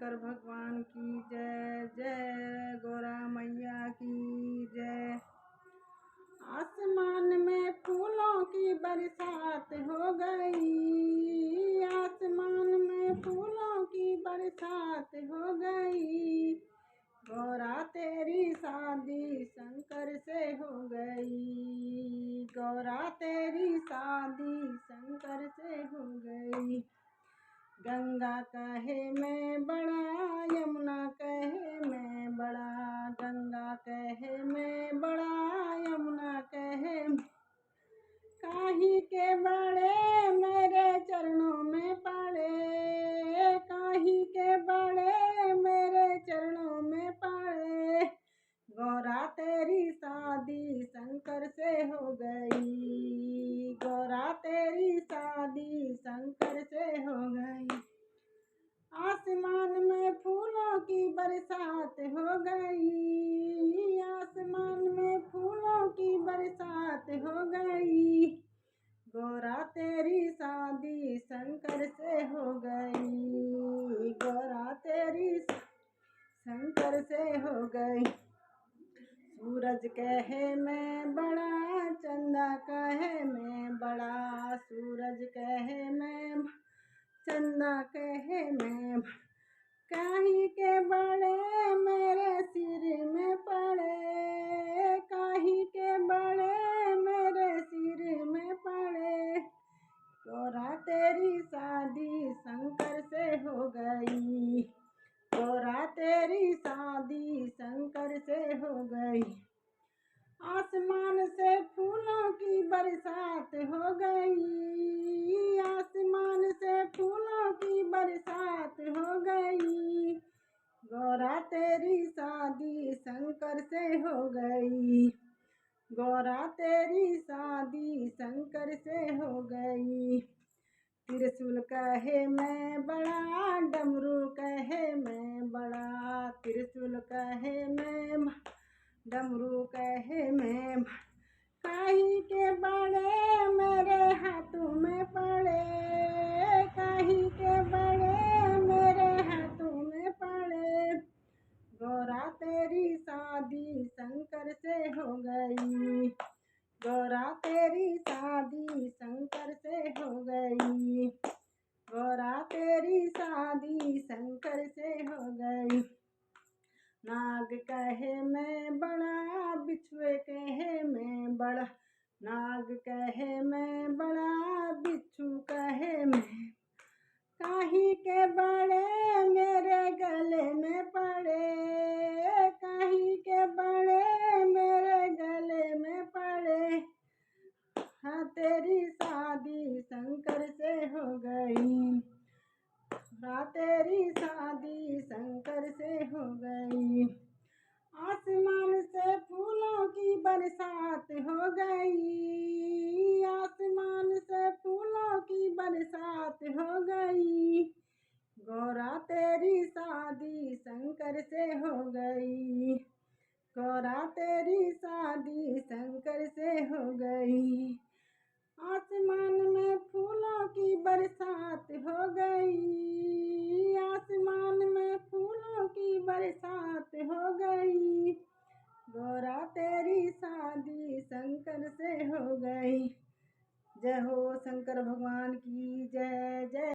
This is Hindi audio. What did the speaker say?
शंकर भगवान की जय। जय गौरा मैया की जय। आसमान में फूलों की बरसात हो गई, आसमान में फूलों की बरसात हो गई। गौरा तेरी शादी शंकर से हो गई, गौरा तेरी शादी शंकर से हो गई। गंगा कहे मैं बड़ा, यमुना कहे मैं बड़ा, गंगा कहे मैं बड़ा, यमुना कहे काहे के बड़े मेरे चरणों में पड़े, काहे के बड़े मेरे चरणों में पड़े। गौरा तेरी शादी शंकर से हो गई, गौरा तेरी शादी शंकर से हो गई। आसमान में फूलों की बरसात हो गई, आसमान में फूलों की बरसात हो गई। गौरा तेरी शादी शंकर से हो गई, गौरा तेरी शंकर से हो गई। सूरज कहे मैं बड़ा, चंदा कहे मैं बड़ा, सूरज कहे मैं चंदा कहे मैं काहे के बड़े मेरे सिर में पड़े, काहे के बड़े मेरे सिर में पड़े। गौरा तेरी शादी शंकर से हो गई, गौरा तेरी शादी शंकर से हो गई। आसमान से फूलों की बरसात हो गई, आसमान से फूलों की बरसात हो गई। गौरा तेरी शादी शंकर से हो गई, गौरा तेरी शादी शंकर से हो गई। त्रिशूल कहे मैं बड़ा, डमरू कहे मैं बड़ा, त्रिशूल कहे मैं डमरू कहे मैं काहे के बड़े मेरे हाथों में पड़े, काहे के बड़े मेरे हाथों में पड़े। गौरा तेरी शादी शंकर से हो गई, गौरा तेरी शादी शंकर से हो गई, गौरा तेरी शादी शंकर से हो गई। नाग कहे मैं बड़ा, बिच्छुए कहे मैं बड़ा, नाग कहे मैं बड़ा, बिच्छू कहे मैं काहे के बड़े मेरे गले में पड़े, काहे के बड़े मेरे गले में पड़े। हाँ तेरी शादी शंकर से हो गई, हाँ तेरी शादी शंकर से हो गई। आसमान से फूलों की बरसात हो गई, आसमान से फूलों की बरसात हो गई। गौरा तेरी शादी शंकर से हो गई, गौरा तेरी शादी शंकर से हो गई। आसमान में फूलों की बरसात हो गई।